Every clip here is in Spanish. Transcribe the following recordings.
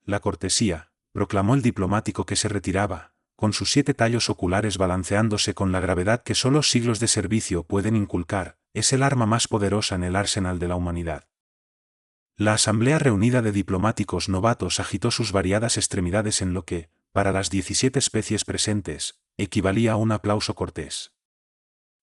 la cortesía, proclamó el diplomático que se retiraba, con sus 7 tallos oculares balanceándose con la gravedad que solo siglos de servicio pueden inculcar, es el arma más poderosa en el arsenal de la humanidad. La asamblea reunida de diplomáticos novatos agitó sus variadas extremidades en lo que, para las 17 especies presentes, equivalía a un aplauso cortés.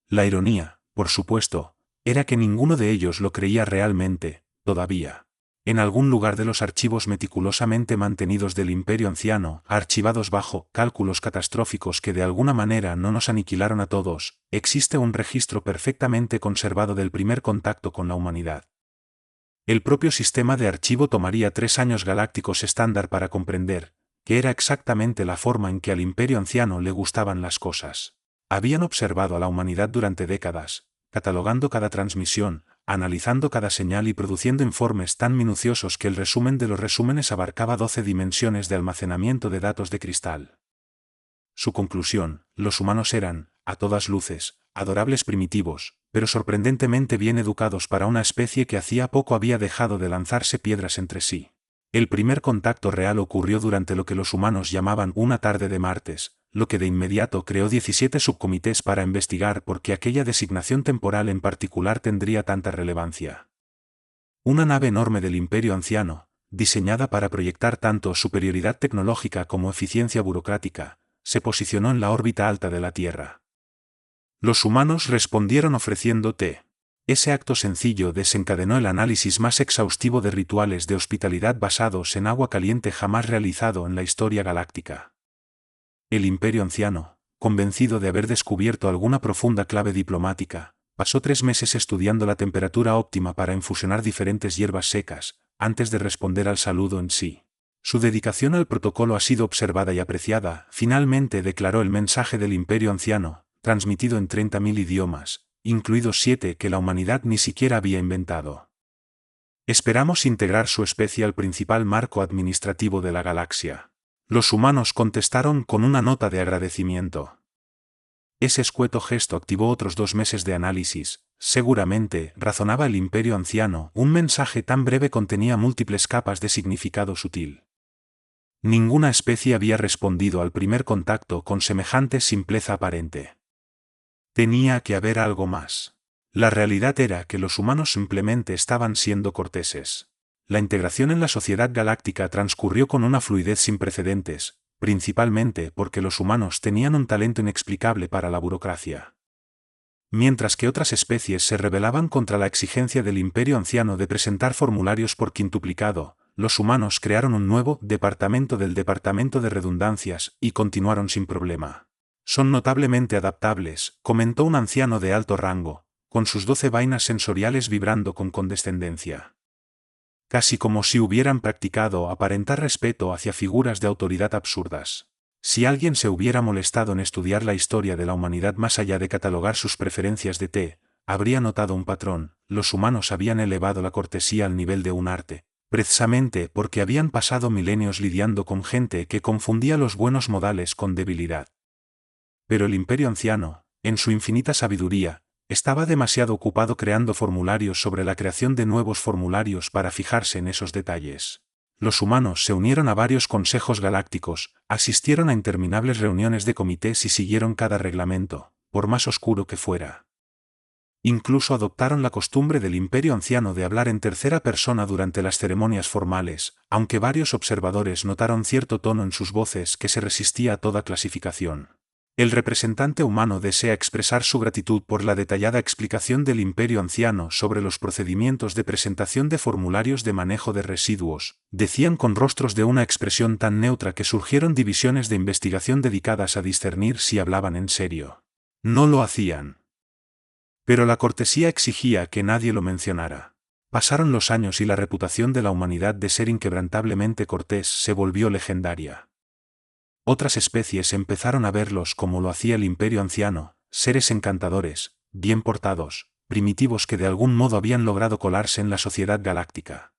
La ironía, por supuesto, era que ninguno de ellos lo creía realmente, todavía. En algún lugar de los archivos meticulosamente mantenidos del Imperio Anciano, archivados bajo cálculos catastróficos que de alguna manera no nos aniquilaron a todos, existe un registro perfectamente conservado del primer contacto con la humanidad. El propio sistema de archivo tomaría 3 años galácticos estándar para comprender, que era exactamente la forma en que al Imperio Anciano le gustaban las cosas. Habían observado a la humanidad durante décadas, catalogando cada transmisión, analizando cada señal y produciendo informes tan minuciosos que el resumen de los resúmenes abarcaba 12 dimensiones de almacenamiento de datos de cristal. Su conclusión: los humanos eran, a todas luces, adorables primitivos, pero sorprendentemente bien educados para una especie que hacía poco había dejado de lanzarse piedras entre sí. El primer contacto real ocurrió durante lo que los humanos llamaban una tarde de martes, lo que de inmediato creó 17 subcomités para investigar por qué aquella designación temporal en particular tendría tanta relevancia. Una nave enorme del Imperio Anciano, diseñada para proyectar tanto superioridad tecnológica como eficiencia burocrática, se posicionó en la órbita alta de la Tierra. Los humanos respondieron ofreciendo té. Ese acto sencillo desencadenó el análisis más exhaustivo de rituales de hospitalidad basados en agua caliente jamás realizado en la historia galáctica. El Imperio Anciano, convencido de haber descubierto alguna profunda clave diplomática, pasó 3 meses estudiando la temperatura óptima para infusionar diferentes hierbas secas, antes de responder al saludo en sí. Su dedicación al protocolo ha sido observada y apreciada, finalmente declaró el mensaje del Imperio Anciano, transmitido en 30.000 idiomas, incluidos 7 que la humanidad ni siquiera había inventado. Esperamos integrar su especie al principal marco administrativo de la galaxia. Los humanos contestaron con una nota de agradecimiento. Ese escueto gesto activó otros 2 meses de análisis. Seguramente, razonaba el Imperio Anciano, un mensaje tan breve contenía múltiples capas de significado sutil. Ninguna especie había respondido al primer contacto con semejante simpleza aparente. Tenía que haber algo más. La realidad era que los humanos simplemente estaban siendo corteses. La integración en la sociedad galáctica transcurrió con una fluidez sin precedentes, principalmente porque los humanos tenían un talento inexplicable para la burocracia. Mientras que otras especies se rebelaban contra la exigencia del Imperio Anciano de presentar formularios por quintuplicado, los humanos crearon un nuevo departamento del Departamento de Redundancias y continuaron sin problema. Son notablemente adaptables, comentó un anciano de alto rango, con sus 12 vainas sensoriales vibrando con condescendencia. Casi como si hubieran practicado aparentar respeto hacia figuras de autoridad absurdas. Si alguien se hubiera molestado en estudiar la historia de la humanidad más allá de catalogar sus preferencias de té, habría notado un patrón: los humanos habían elevado la cortesía al nivel de un arte, precisamente porque habían pasado milenios lidiando con gente que confundía los buenos modales con debilidad. Pero el Imperio Anciano, en su infinita sabiduría, estaba demasiado ocupado creando formularios sobre la creación de nuevos formularios para fijarse en esos detalles. Los humanos se unieron a varios consejos galácticos, asistieron a interminables reuniones de comités y siguieron cada reglamento, por más oscuro que fuera. Incluso adoptaron la costumbre del Imperio Anciano de hablar en tercera persona durante las ceremonias formales, aunque varios observadores notaron cierto tono en sus voces que se resistía a toda clasificación. El representante humano desea expresar su gratitud por la detallada explicación del Imperio Anciano sobre los procedimientos de presentación de formularios de manejo de residuos, decían con rostros de una expresión tan neutra que surgieron divisiones de investigación dedicadas a discernir si hablaban en serio. No lo hacían. Pero la cortesía exigía que nadie lo mencionara. Pasaron los años y la reputación de la humanidad de ser inquebrantablemente cortés se volvió legendaria. Otras especies empezaron a verlos como lo hacía el Imperio Anciano, seres encantadores, bien portados, primitivos que de algún modo habían logrado colarse en la sociedad galáctica.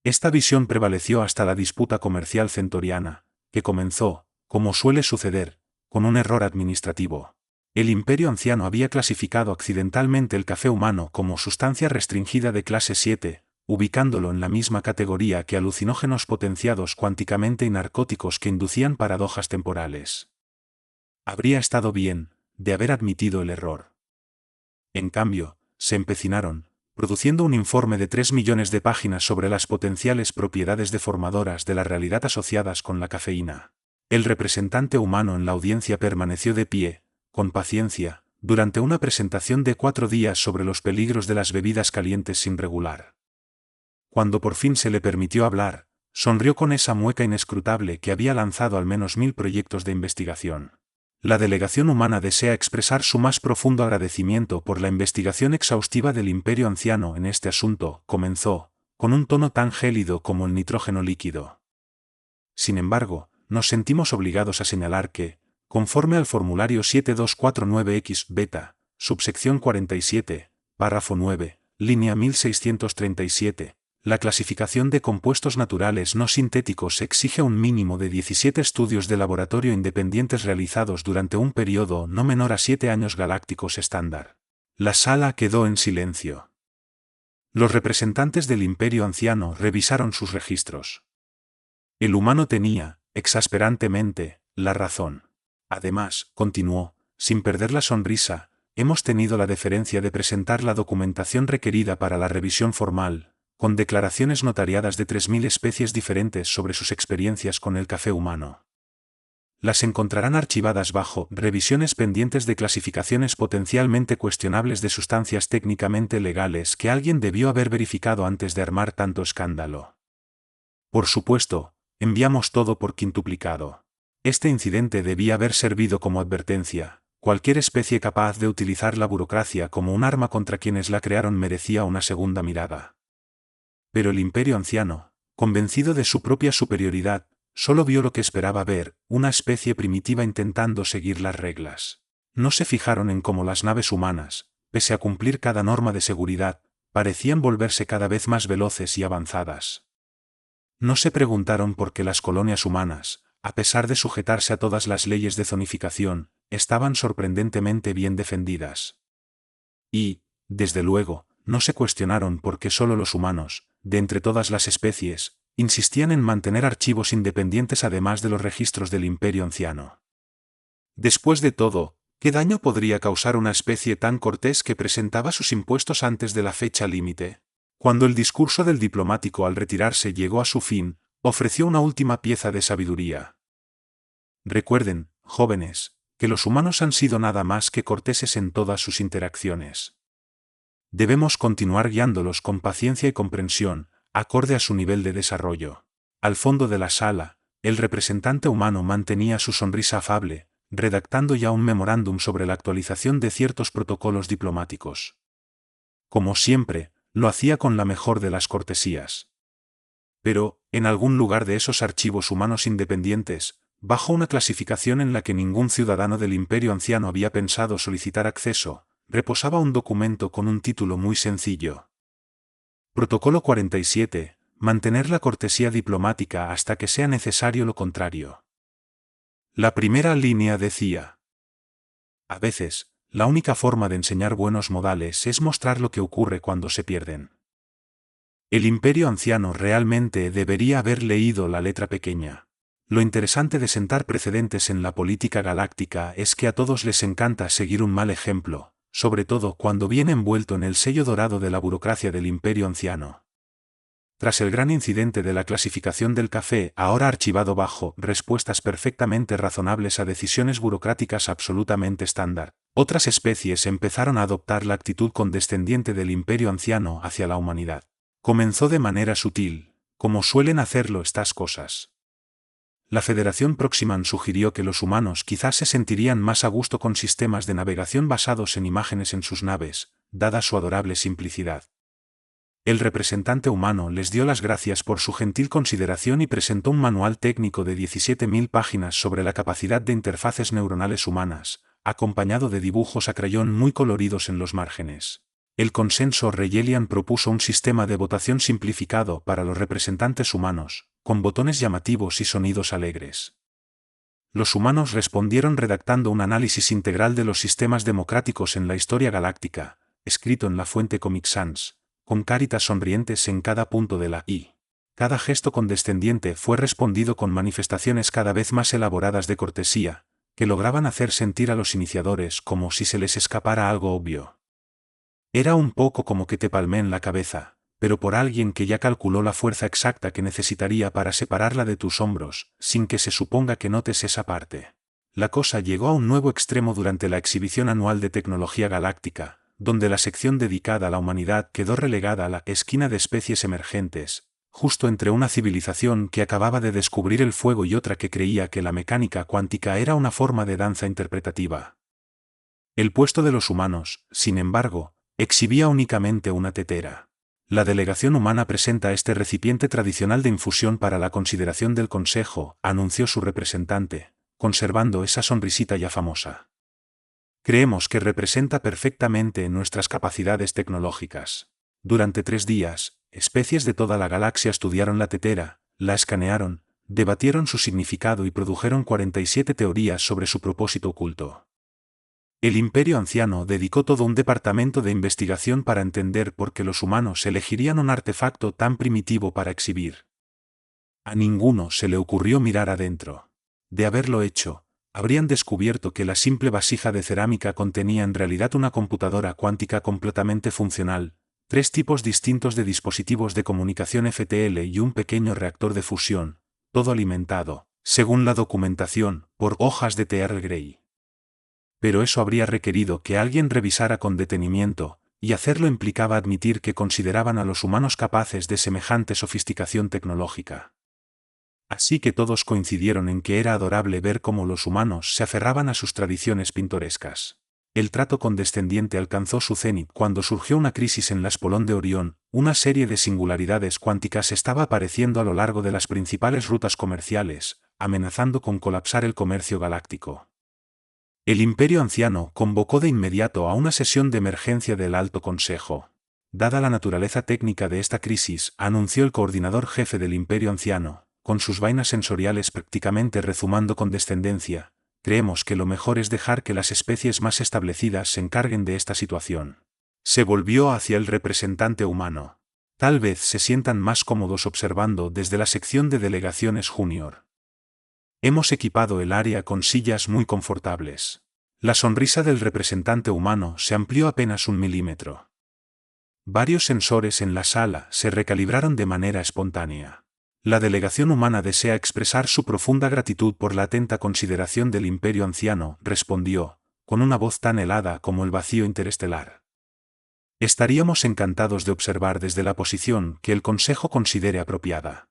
Esta visión prevaleció hasta la disputa comercial centoriana, que comenzó, como suele suceder, con un error administrativo. El Imperio Anciano había clasificado accidentalmente el café humano como sustancia restringida de clase 7, ubicándolo en la misma categoría que alucinógenos potenciados cuánticamente y narcóticos que inducían paradojas temporales. Habría estado bien, de haber admitido el error. En cambio, se empecinaron, produciendo un informe de 3 millones de páginas sobre las potenciales propiedades deformadoras de la realidad asociadas con la cafeína. El representante humano en la audiencia permaneció de pie, con paciencia, durante una presentación de 4 días sobre los peligros de las bebidas calientes sin regular. Cuando por fin se le permitió hablar, sonrió con esa mueca inescrutable que había lanzado al menos 1000 proyectos de investigación. La delegación humana desea expresar su más profundo agradecimiento por la investigación exhaustiva del Imperio Anciano en este asunto, comenzó, con un tono tan gélido como el nitrógeno líquido. Sin embargo, nos sentimos obligados a señalar que, conforme al formulario 7249X beta, subsección 47, párrafo 9, línea 1637, la clasificación de compuestos naturales no sintéticos exige un mínimo de 17 estudios de laboratorio independientes realizados durante un periodo no menor a 7 años galácticos estándar. La sala quedó en silencio. Los representantes del Imperio Anciano revisaron sus registros. El humano tenía, exasperantemente, la razón. Además, continuó, sin perder la sonrisa, hemos tenido la deferencia de presentar la documentación requerida para la revisión formal, con declaraciones notariadas de 3000 especies diferentes sobre sus experiencias con el café humano. Las encontrarán archivadas bajo revisiones pendientes de clasificaciones potencialmente cuestionables de sustancias técnicamente legales que alguien debió haber verificado antes de armar tanto escándalo. Por supuesto, enviamos todo por quintuplicado. Este incidente debía haber servido como advertencia. Cualquier especie capaz de utilizar la burocracia como un arma contra quienes la crearon merecía una segunda mirada. Pero el Imperio Anciano, convencido de su propia superioridad, solo vio lo que esperaba ver, una especie primitiva intentando seguir las reglas. No se fijaron en cómo las naves humanas, pese a cumplir cada norma de seguridad, parecían volverse cada vez más veloces y avanzadas. No se preguntaron por qué las colonias humanas, a pesar de sujetarse a todas las leyes de zonificación, estaban sorprendentemente bien defendidas. Y, desde luego, no se cuestionaron por qué solo los humanos, de entre todas las especies, insistían en mantener archivos independientes además de los registros del Imperio Anciano. Después de todo, ¿qué daño podría causar una especie tan cortés que presentaba sus impuestos antes de la fecha límite? Cuando el discurso del diplomático al retirarse llegó a su fin, ofreció una última pieza de sabiduría. Recuerden, jóvenes, que los humanos han sido nada más que corteses en todas sus interacciones. Debemos continuar guiándolos con paciencia y comprensión, acorde a su nivel de desarrollo. Al fondo de la sala, el representante humano mantenía su sonrisa afable, redactando ya un memorándum sobre la actualización de ciertos protocolos diplomáticos. Como siempre, lo hacía con la mejor de las cortesías. Pero, en algún lugar de esos archivos humanos independientes, bajo una clasificación en la que ningún ciudadano del Imperio Anciano había pensado solicitar acceso, reposaba un documento con un título muy sencillo. Protocolo 47. Mantener la cortesía diplomática hasta que sea necesario lo contrario. La primera línea decía: a veces, la única forma de enseñar buenos modales es mostrar lo que ocurre cuando se pierden. El Imperio Anciano realmente debería haber leído la letra pequeña. Lo interesante de sentar precedentes en la política galáctica es que a todos les encanta seguir un mal ejemplo, sobre todo cuando viene envuelto en el sello dorado de la burocracia del Imperio Anciano. Tras el gran incidente de la clasificación del café, ahora archivado bajo respuestas perfectamente razonables a decisiones burocráticas absolutamente estándar, otras especies empezaron a adoptar la actitud condescendiente del Imperio Anciano hacia la humanidad. Comenzó de manera sutil, como suelen hacerlo estas cosas. La Federación Proximan sugirió que los humanos quizás se sentirían más a gusto con sistemas de navegación basados en imágenes en sus naves, dada su adorable simplicidad. El representante humano les dio las gracias por su gentil consideración y presentó un manual técnico de 17.000 páginas sobre la capacidad de interfaces neuronales humanas, acompañado de dibujos a crayón muy coloridos en los márgenes. El consenso Reyelian propuso un sistema de votación simplificado para los representantes humanos, con botones llamativos y sonidos alegres. Los humanos respondieron redactando un análisis integral de los sistemas democráticos en la historia galáctica, escrito en la fuente Comic Sans, con caritas sonrientes en cada punto de la I. Cada gesto condescendiente fue respondido con manifestaciones cada vez más elaboradas de cortesía, que lograban hacer sentir a los iniciadores como si se les escapara algo obvio. Era un poco como que te palmeen la cabeza, pero por alguien que ya calculó la fuerza exacta que necesitaría para separarla de tus hombros, sin que se suponga que notes esa parte. La cosa llegó a un nuevo extremo durante la exhibición anual de tecnología galáctica, donde la sección dedicada a la humanidad quedó relegada a la esquina de especies emergentes, justo entre una civilización que acababa de descubrir el fuego y otra que creía que la mecánica cuántica era una forma de danza interpretativa. El puesto de los humanos, sin embargo, exhibía únicamente una tetera. La delegación humana presenta este recipiente tradicional de infusión para la consideración del Consejo, anunció su representante, conservando esa sonrisita ya famosa. Creemos que representa perfectamente nuestras capacidades tecnológicas. Durante 3 días, especies de toda la galaxia estudiaron la tetera, la escanearon, debatieron su significado y produjeron 47 teorías sobre su propósito oculto. El Imperio Anciano dedicó todo un departamento de investigación para entender por qué los humanos elegirían un artefacto tan primitivo para exhibir. A ninguno se le ocurrió mirar adentro. De haberlo hecho, habrían descubierto que la simple vasija de cerámica contenía en realidad una computadora cuántica completamente funcional, 3 tipos distintos de dispositivos de comunicación FTL y un pequeño reactor de fusión, todo alimentado, según la documentación, por hojas de Earl Grey. Pero eso habría requerido que alguien revisara con detenimiento, y hacerlo implicaba admitir que consideraban a los humanos capaces de semejante sofisticación tecnológica. Así que todos coincidieron en que era adorable ver cómo los humanos se aferraban a sus tradiciones pintorescas. El trato condescendiente alcanzó su cenit cuando surgió una crisis en la espolón de Orión. Una serie de singularidades cuánticas estaba apareciendo a lo largo de las principales rutas comerciales, amenazando con colapsar el comercio galáctico. El Imperio Anciano convocó de inmediato a una sesión de emergencia del Alto Consejo. Dada la naturaleza técnica de esta crisis, anunció el coordinador jefe del Imperio Anciano, con sus vainas sensoriales prácticamente rezumando con descendencia, creemos que lo mejor es dejar que las especies más establecidas se encarguen de esta situación. Se volvió hacia el representante humano. Tal vez se sientan más cómodos observando desde la sección de delegaciones junior. Hemos equipado el área con sillas muy confortables. La sonrisa del representante humano se amplió apenas 1 milímetro. Varios sensores en la sala se recalibraron de manera espontánea. La delegación humana desea expresar su profunda gratitud por la atenta consideración del Imperio Anciano, respondió, con una voz tan helada como el vacío interestelar. Estaríamos encantados de observar desde la posición que el Consejo considere apropiada.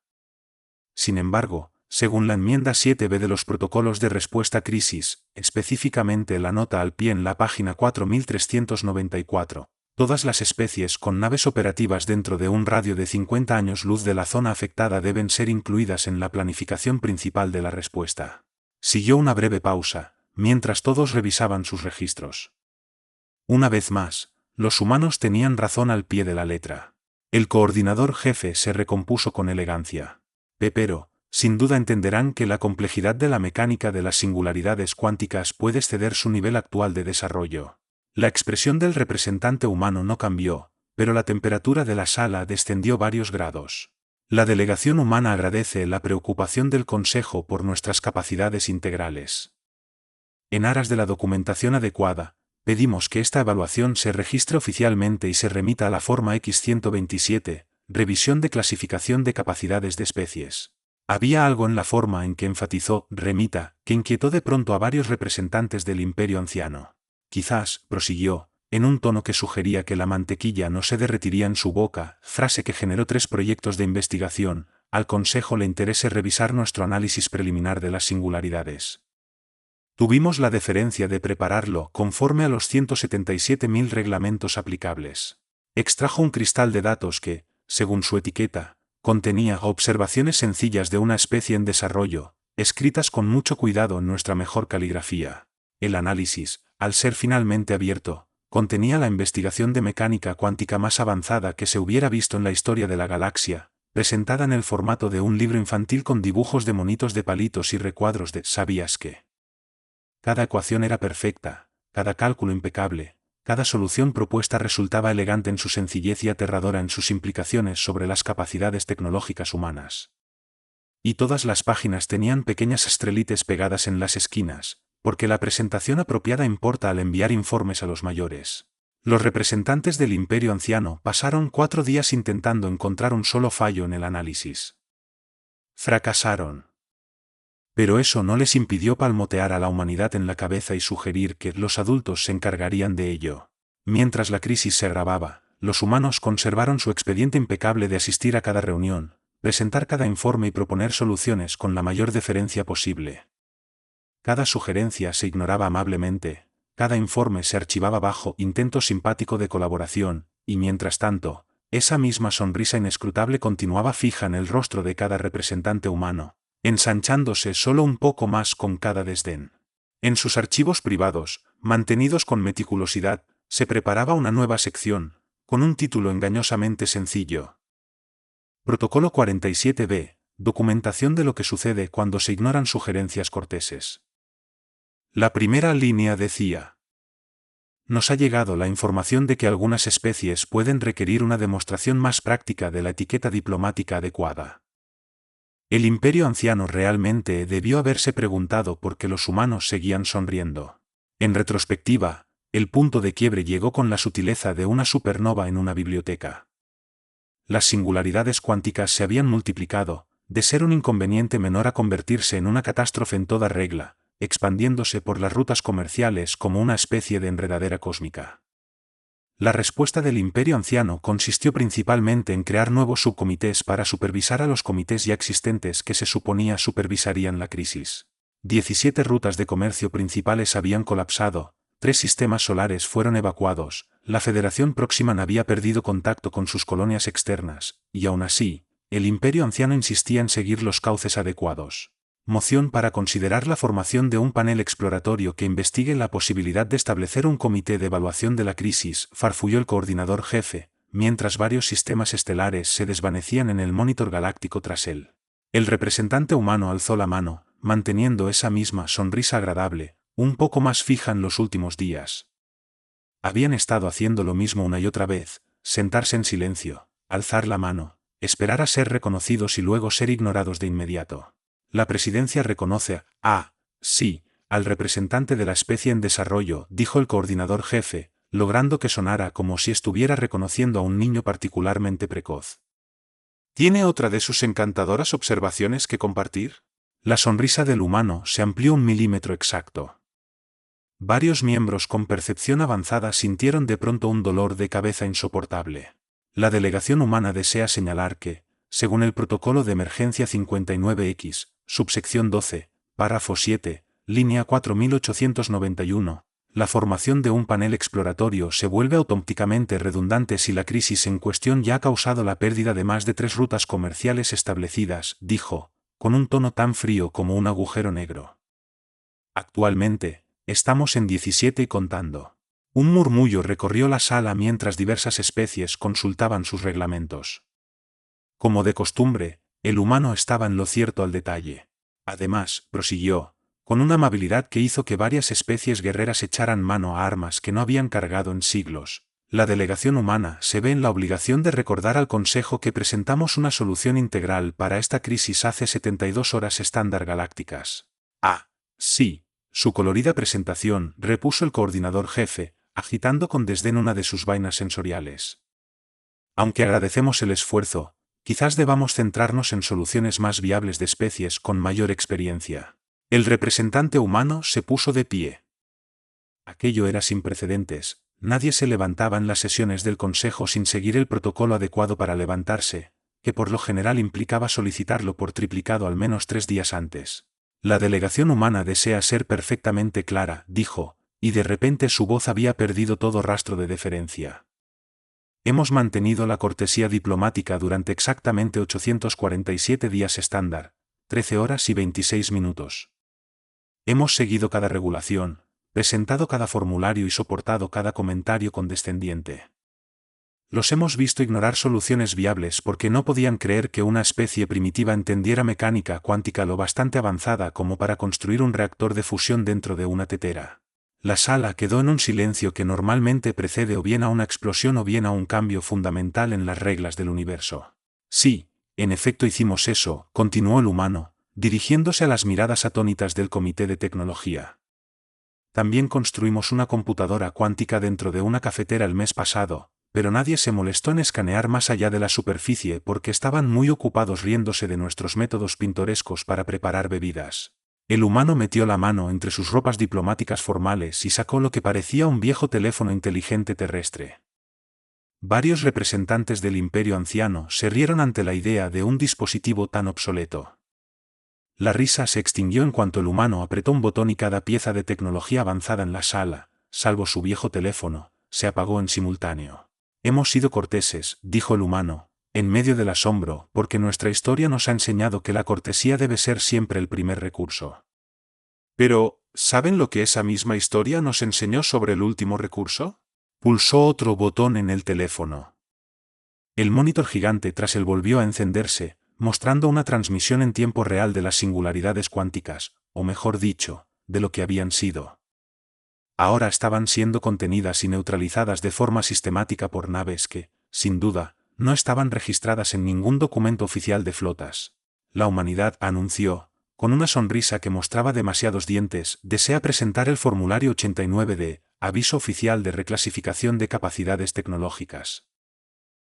Sin embargo, según la enmienda 7b de los protocolos de respuesta a crisis, específicamente la nota al pie en la página 4394, todas las especies con naves operativas dentro de un radio de 50 años luz de la zona afectada deben ser incluidas en la planificación principal de la respuesta. Siguió una breve pausa, mientras todos revisaban sus registros. Una vez más, los humanos tenían razón al pie de la letra. El coordinador jefe se recompuso con elegancia. Pero, sin duda entenderán que la complejidad de la mecánica de las singularidades cuánticas puede exceder su nivel actual de desarrollo. La expresión del representante humano no cambió, pero la temperatura de la sala descendió varios grados. La delegación humana agradece la preocupación del Consejo por nuestras capacidades integrales. En aras de la documentación adecuada, pedimos que esta evaluación se registre oficialmente y se remita a la forma X127, Revisión de clasificación de capacidades de especies. Había algo en la forma en que enfatizó «remita» que inquietó de pronto a varios representantes del Imperio Anciano. Quizás, prosiguió, en un tono que sugería que la mantequilla no se derretiría en su boca, frase que generó 3 proyectos de investigación, al Consejo le interese revisar nuestro análisis preliminar de las singularidades. Tuvimos la deferencia de prepararlo conforme a los 177.000 reglamentos aplicables. Extrajo un cristal de datos que, según su etiqueta, contenía observaciones sencillas de una especie en desarrollo, escritas con mucho cuidado en nuestra mejor caligrafía. El análisis, al ser finalmente abierto, contenía la investigación de mecánica cuántica más avanzada que se hubiera visto en la historia de la galaxia, presentada en el formato de un libro infantil con dibujos de monitos de palitos y recuadros de «¿sabías que?». Cada ecuación era perfecta, cada cálculo impecable, Cada solución propuesta resultaba elegante en su sencillez y aterradora en sus implicaciones sobre las capacidades tecnológicas humanas. Y todas las páginas tenían pequeñas estrelitas pegadas en las esquinas, porque la presentación apropiada importa al enviar informes a los mayores. Los representantes del Imperio Anciano pasaron 4 días intentando encontrar un solo fallo en el análisis. Fracasaron. Pero eso no les impidió palmotear a la humanidad en la cabeza y sugerir que los adultos se encargarían de ello. Mientras la crisis se agravaba, los humanos conservaron su expediente impecable de asistir a cada reunión, presentar cada informe y proponer soluciones con la mayor deferencia posible. Cada sugerencia se ignoraba amablemente, cada informe se archivaba bajo intento simpático de colaboración, y mientras tanto, esa misma sonrisa inescrutable continuaba fija en el rostro de cada representante humano, ensanchándose solo un poco más con cada desdén. En sus archivos privados, mantenidos con meticulosidad, se preparaba una nueva sección, con un título engañosamente sencillo. Protocolo 47b, documentación de lo que sucede cuando se ignoran sugerencias corteses. La primera línea decía: nos ha llegado la información de que algunas especies pueden requerir una demostración más práctica de la etiqueta diplomática adecuada. El Imperio Anciano realmente debió haberse preguntado por qué los humanos seguían sonriendo. En retrospectiva, el punto de quiebre llegó con la sutileza de una supernova en una biblioteca. Las singularidades cuánticas se habían multiplicado, de ser un inconveniente menor a convertirse en una catástrofe en toda regla, expandiéndose por las rutas comerciales como una especie de enredadera cósmica. La respuesta del Imperio Anciano consistió principalmente en crear nuevos subcomités para supervisar a los comités ya existentes que se suponía supervisarían la crisis. 17 rutas de comercio principales habían colapsado, 3 sistemas solares fueron evacuados, la Federación Próxima había perdido contacto con sus colonias externas, y aún así, el Imperio Anciano insistía en seguir los cauces adecuados. Moción para considerar la formación de un panel exploratorio que investigue la posibilidad de establecer un comité de evaluación de la crisis, farfulló el coordinador jefe, mientras varios sistemas estelares se desvanecían en el monitor galáctico tras él. El representante humano alzó la mano, manteniendo esa misma sonrisa agradable, un poco más fija en los últimos días. Habían estado haciendo lo mismo una y otra vez, sentarse en silencio, alzar la mano, esperar a ser reconocidos y luego ser ignorados de inmediato. La presidencia reconoce sí, al representante de la especie en desarrollo, dijo el coordinador jefe, logrando que sonara como si estuviera reconociendo a un niño particularmente precoz. ¿Tiene otra de sus encantadoras observaciones que compartir? La sonrisa del humano se amplió 1 milímetro exacto. Varios miembros con percepción avanzada sintieron de pronto un dolor de cabeza insoportable. La delegación humana desea señalar que, según el protocolo de emergencia 59X, subsección 12, párrafo 7, línea 4891, la formación de un panel exploratorio se vuelve automáticamente redundante si la crisis en cuestión ya ha causado la pérdida de más de 3 rutas comerciales establecidas, dijo, con un tono tan frío como un agujero negro. Actualmente, estamos en 17 y contando. Un murmullo recorrió la sala mientras diversas especies consultaban sus reglamentos. Como de costumbre, el humano estaba en lo cierto al detalle. Además, prosiguió, con una amabilidad que hizo que varias especies guerreras echaran mano a armas que no habían cargado en siglos, la delegación humana se ve en la obligación de recordar al Consejo que presentamos una solución integral para esta crisis hace 72 horas estándar galácticas. Sí, su colorida presentación, repuso el coordinador jefe, agitando con desdén una de sus vainas sensoriales. Aunque agradecemos el esfuerzo, quizás debamos centrarnos en soluciones más viables de especies con mayor experiencia. El representante humano se puso de pie. Aquello era sin precedentes, nadie se levantaba en las sesiones del Consejo sin seguir el protocolo adecuado para levantarse, que por lo general implicaba solicitarlo por triplicado al menos 3 días antes. La delegación humana desea ser perfectamente clara, dijo, y de repente su voz había perdido todo rastro de deferencia. Hemos mantenido la cortesía diplomática durante exactamente 847 días estándar, 13 horas y 26 minutos. Hemos seguido cada regulación, presentado cada formulario y soportado cada comentario condescendiente. Los hemos visto ignorar soluciones viables porque no podían creer que una especie primitiva entendiera mecánica cuántica lo bastante avanzada como para construir un reactor de fusión dentro de una tetera. La sala quedó en un silencio que normalmente precede o bien a una explosión o bien a un cambio fundamental en las reglas del universo. Sí, en efecto hicimos eso, continuó el humano, dirigiéndose a las miradas atónitas del comité de tecnología. También construimos una computadora cuántica dentro de una cafetera el mes pasado, pero nadie se molestó en escanear más allá de la superficie porque estaban muy ocupados riéndose de nuestros métodos pintorescos para preparar bebidas. El humano metió la mano entre sus ropas diplomáticas formales y sacó lo que parecía un viejo teléfono inteligente terrestre. Varios representantes del Imperio Anciano se rieron ante la idea de un dispositivo tan obsoleto. La risa se extinguió en cuanto el humano apretó un botón y cada pieza de tecnología avanzada en la sala, salvo su viejo teléfono, se apagó en simultáneo. Hemos sido corteses, dijo el humano, en medio del asombro, porque nuestra historia nos ha enseñado que la cortesía debe ser siempre el primer recurso. Pero, ¿saben lo que esa misma historia nos enseñó sobre el último recurso? Pulsó otro botón en el teléfono. El monitor gigante tras él volvió a encenderse, mostrando una transmisión en tiempo real de las singularidades cuánticas, o mejor dicho, de lo que habían sido. Ahora estaban siendo contenidas y neutralizadas de forma sistemática por naves que, sin duda, no estaban registradas en ningún documento oficial de flotas. La humanidad anunció, con una sonrisa que mostraba demasiados dientes, desea presentar el formulario 89 de Aviso Oficial de Reclasificación de Capacidades Tecnológicas.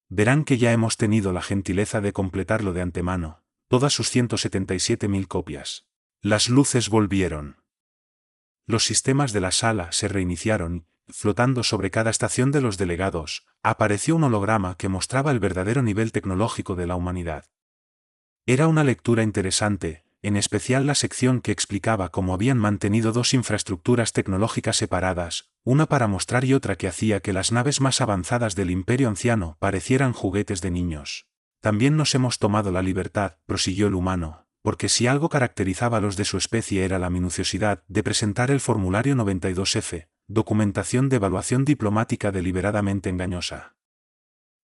Verán que ya hemos tenido la gentileza de completarlo de antemano, todas sus 177.000 copias. Las luces volvieron. Los sistemas de la sala se reiniciaron, y, flotando sobre cada estación de los delegados, apareció un holograma que mostraba el verdadero nivel tecnológico de la humanidad. Era una lectura interesante, en especial la sección que explicaba cómo habían mantenido dos infraestructuras tecnológicas separadas, una para mostrar y otra que hacía que las naves más avanzadas del Imperio Anciano parecieran juguetes de niños. También nos hemos tomado la libertad, prosiguió el humano, porque si algo caracterizaba a los de su especie era la minuciosidad de presentar el formulario 92F, documentación de evaluación diplomática deliberadamente engañosa.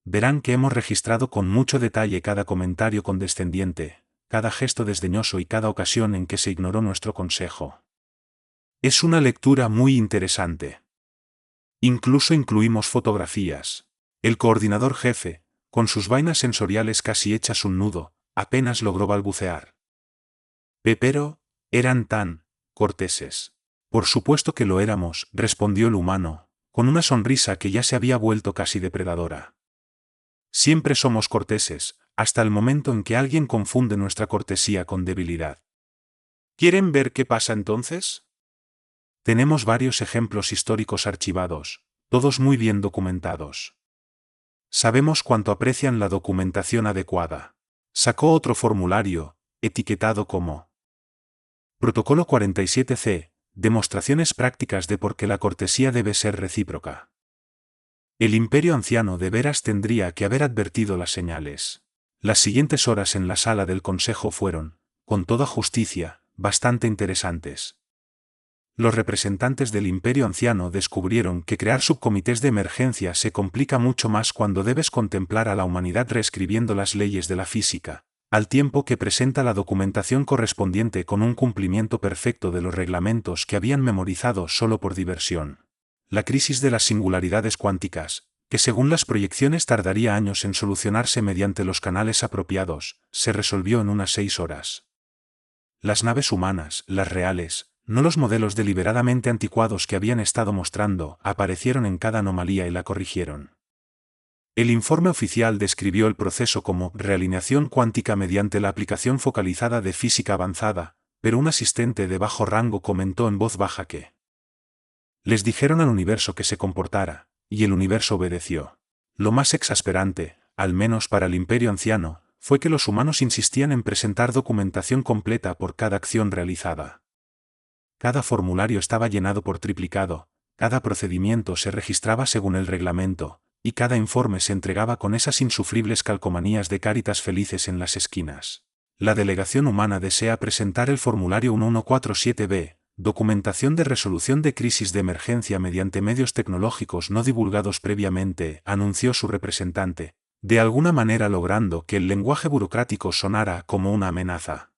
Verán que hemos registrado con mucho detalle cada comentario condescendiente, cada gesto desdeñoso y cada ocasión en que se ignoró nuestro consejo. Es una lectura muy interesante. Incluso incluimos fotografías. El coordinador jefe, con sus vainas sensoriales casi hechas un nudo, apenas logró balbucear. Pero, eran tan corteses. Por supuesto que lo éramos, respondió el humano, con una sonrisa que ya se había vuelto casi depredadora. Siempre somos corteses, hasta el momento en que alguien confunde nuestra cortesía con debilidad. ¿Quieren ver qué pasa entonces? Tenemos varios ejemplos históricos archivados, todos muy bien documentados. Sabemos cuánto aprecian la documentación adecuada. Sacó otro formulario, etiquetado como Protocolo 47C, demostraciones prácticas de por qué la cortesía debe ser recíproca. El Imperio Anciano de veras tendría que haber advertido las señales. Las siguientes horas en la sala del Consejo fueron, con toda justicia, bastante interesantes. Los representantes del Imperio Anciano descubrieron que crear subcomités de emergencia se complica mucho más cuando debes contemplar a la humanidad reescribiendo las leyes de la física, al tiempo que presenta la documentación correspondiente con un cumplimiento perfecto de los reglamentos que habían memorizado solo por diversión. La crisis de las singularidades cuánticas, que según las proyecciones tardaría años en solucionarse mediante los canales apropiados, se resolvió en unas 6 horas. Las naves humanas, las reales, no los modelos deliberadamente anticuados que habían estado mostrando, aparecieron en cada anomalía y la corrigieron. El informe oficial describió el proceso como realineación cuántica mediante la aplicación focalizada de física avanzada, pero un asistente de bajo rango comentó en voz baja que les dijeron al universo que se comportara, y el universo obedeció. Lo más exasperante, al menos para el Imperio Anciano, fue que los humanos insistían en presentar documentación completa por cada acción realizada. Cada formulario estaba llenado por triplicado, cada procedimiento se registraba según el reglamento, y cada informe se entregaba con esas insufribles calcomanías de caritas felices en las esquinas. La delegación humana desea presentar el formulario 1147B, documentación de resolución de crisis de emergencia mediante medios tecnológicos no divulgados previamente, anunció su representante, de alguna manera logrando que el lenguaje burocrático sonara como una amenaza.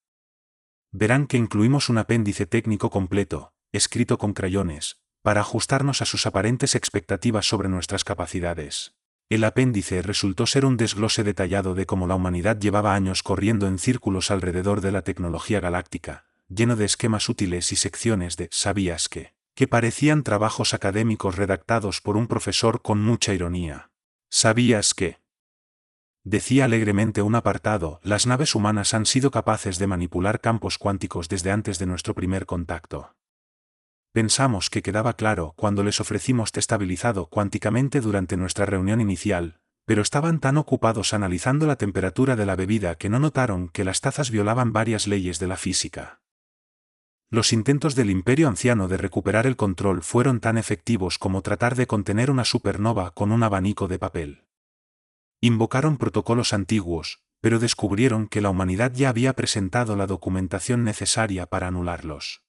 Verán que incluimos un apéndice técnico completo, escrito con crayones, para ajustarnos a sus aparentes expectativas sobre nuestras capacidades. El apéndice resultó ser un desglose detallado de cómo la humanidad llevaba años corriendo en círculos alrededor de la tecnología galáctica, lleno de esquemas útiles y secciones de «¿sabías que parecían trabajos académicos redactados por un profesor con mucha ironía. ¿Sabías que? Decía alegremente un apartado, las naves humanas han sido capaces de manipular campos cuánticos desde antes de nuestro primer contacto. Pensamos que quedaba claro cuando les ofrecimos estabilizado cuánticamente durante nuestra reunión inicial, pero estaban tan ocupados analizando la temperatura de la bebida que no notaron que las tazas violaban varias leyes de la física. Los intentos del Imperio Anciano de recuperar el control fueron tan efectivos como tratar de contener una supernova con un abanico de papel. Invocaron protocolos antiguos, pero descubrieron que la humanidad ya había presentado la documentación necesaria para anularlos.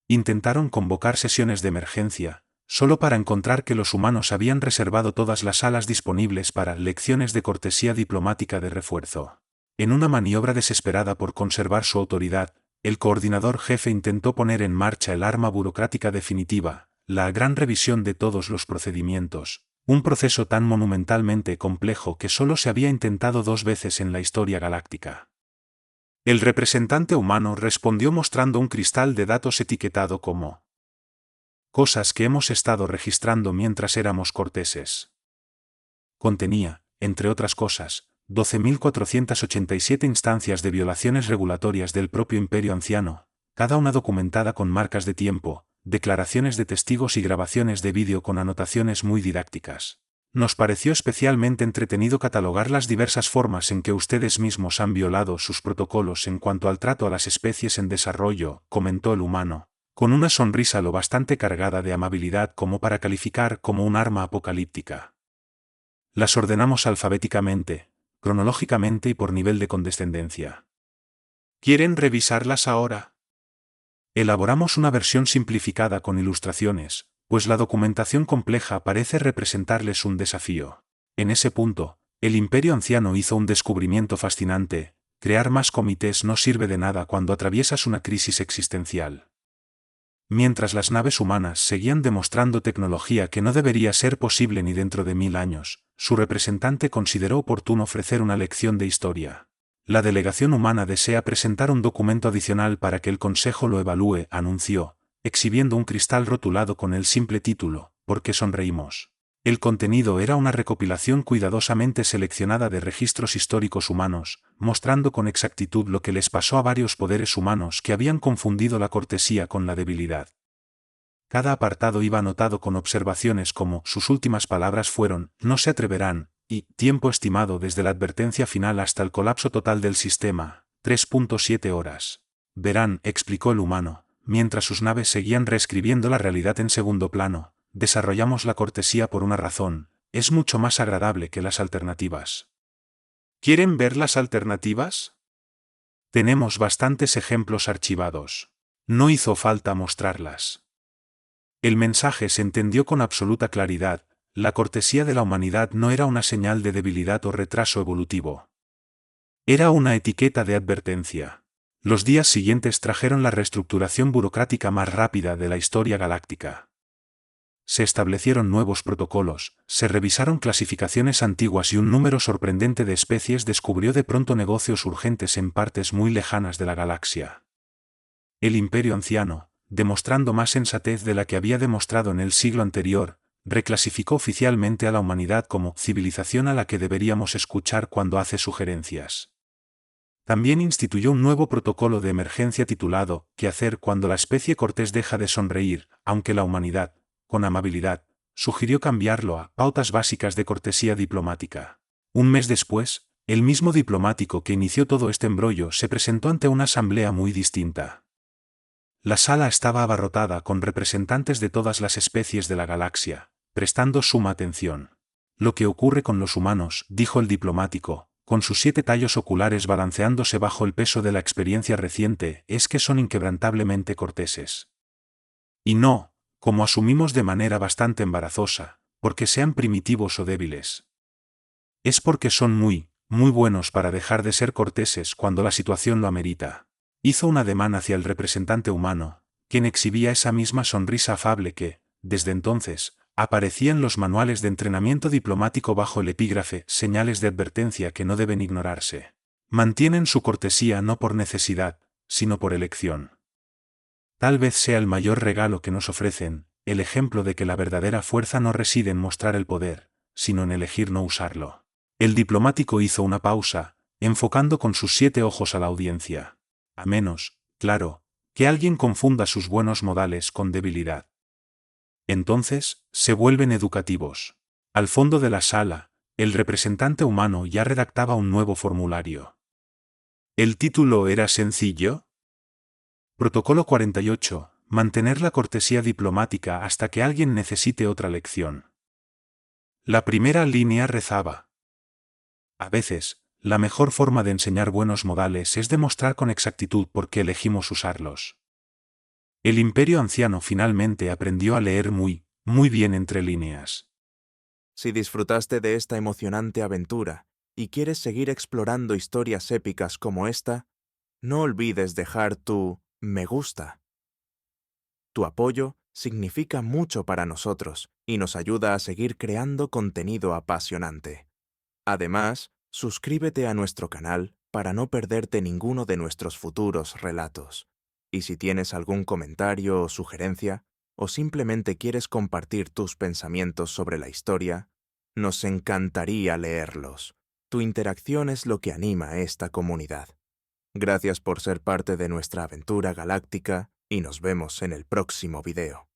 Intentaron convocar sesiones de emergencia, solo para encontrar que los humanos habían reservado todas las salas disponibles para lecciones de cortesía diplomática de refuerzo. En una maniobra desesperada por conservar su autoridad, el coordinador jefe intentó poner en marcha el arma burocrática definitiva, la gran revisión de todos los procedimientos, un proceso tan monumentalmente complejo que solo se había intentado 2 veces en la historia galáctica. El representante humano respondió mostrando un cristal de datos etiquetado como «Cosas que hemos estado registrando mientras éramos corteses». Contenía, entre otras cosas, 12.487 instancias de violaciones regulatorias del propio Imperio Anciano, cada una documentada con marcas de tiempo, declaraciones de testigos y grabaciones de vídeo con anotaciones muy didácticas. Nos pareció especialmente entretenido catalogar las diversas formas en que ustedes mismos han violado sus protocolos en cuanto al trato a las especies en desarrollo, comentó el humano, con una sonrisa lo bastante cargada de amabilidad como para calificar como un arma apocalíptica. Las ordenamos alfabéticamente, cronológicamente y por nivel de condescendencia. ¿Quieren revisarlas ahora? Elaboramos una versión simplificada con ilustraciones, pues la documentación compleja parece representarles un desafío. En ese punto, el Imperio Anciano hizo un descubrimiento fascinante: crear más comités no sirve de nada cuando atraviesas una crisis existencial. Mientras las naves humanas seguían demostrando tecnología que no debería ser posible ni dentro de 1000 años, su representante consideró oportuno ofrecer una lección de historia. La delegación humana desea presentar un documento adicional para que el Consejo lo evalúe, anunció, exhibiendo un cristal rotulado con el simple título, ¿por qué sonreímos? El contenido era una recopilación cuidadosamente seleccionada de registros históricos humanos, mostrando con exactitud lo que les pasó a varios poderes humanos que habían confundido la cortesía con la debilidad. Cada apartado iba anotado con observaciones como sus últimas palabras fueron, no se atreverán, y tiempo estimado desde la advertencia final hasta el colapso total del sistema, 3.7 horas. Verán, explicó el humano, mientras sus naves seguían reescribiendo la realidad en segundo plano, desarrollamos la cortesía por una razón, es mucho más agradable que las alternativas. ¿Quieren ver las alternativas? Tenemos bastantes ejemplos archivados. No hizo falta mostrarlas. El mensaje se entendió con absoluta claridad: la cortesía de la humanidad no era una señal de debilidad o retraso evolutivo. Era una etiqueta de advertencia. Los días siguientes trajeron la reestructuración burocrática más rápida de la historia galáctica. Se establecieron nuevos protocolos, se revisaron clasificaciones antiguas y un número sorprendente de especies descubrió de pronto negocios urgentes en partes muy lejanas de la galaxia. El Imperio Anciano, demostrando más sensatez de la que había demostrado en el siglo anterior, reclasificó oficialmente a la humanidad como civilización a la que deberíamos escuchar cuando hace sugerencias. También instituyó un nuevo protocolo de emergencia titulado «¿Qué hacer cuando la especie cortés deja de sonreír?», aunque la humanidad, con amabilidad, sugirió cambiarlo a «Pautas básicas de cortesía diplomática». Un mes después, el mismo diplomático que inició todo este embrollo se presentó ante una asamblea muy distinta. La sala estaba abarrotada con representantes de todas las especies de la galaxia, prestando suma atención. Lo que ocurre con los humanos, dijo el diplomático, con sus 7 tallos oculares balanceándose bajo el peso de la experiencia reciente, es que son inquebrantablemente corteses. Y no, como asumimos de manera bastante embarazosa, porque sean primitivos o débiles. Es porque son muy buenos para dejar de ser corteses cuando la situación lo amerita. Hizo un ademán hacia el representante humano, quien exhibía esa misma sonrisa afable que, Desde entonces, aparecían los manuales de entrenamiento diplomático bajo el epígrafe «Señales de advertencia que no deben ignorarse». Mantienen su cortesía no por necesidad, sino por elección. Tal vez sea el mayor regalo que nos ofrecen, el ejemplo de que la verdadera fuerza no reside en mostrar el poder, sino en elegir no usarlo. El diplomático hizo una pausa, enfocando con sus 7 ojos a la audiencia. A menos, claro, que alguien confunda sus buenos modales con debilidad. Entonces, se vuelven educativos. Al fondo de la sala, el representante humano ya redactaba un nuevo formulario. ¿El título era sencillo? Protocolo 48. Mantener la cortesía diplomática hasta que alguien necesite otra lección. La primera línea rezaba: a veces, la mejor forma de enseñar buenos modales es demostrar con exactitud por qué elegimos usarlos. El imperio anciano finalmente aprendió a leer muy bien entre líneas. Si disfrutaste de esta emocionante aventura y quieres seguir explorando historias épicas como esta, no olvides dejar tu me gusta. Tu apoyo significa mucho para nosotros y nos ayuda a seguir creando contenido apasionante. Además, suscríbete a nuestro canal para no perderte ninguno de nuestros futuros relatos. Y si tienes algún comentario o sugerencia, o simplemente quieres compartir tus pensamientos sobre la historia, nos encantaría leerlos. Tu interacción es lo que anima a esta comunidad. Gracias por ser parte de nuestra aventura galáctica y nos vemos en el próximo video.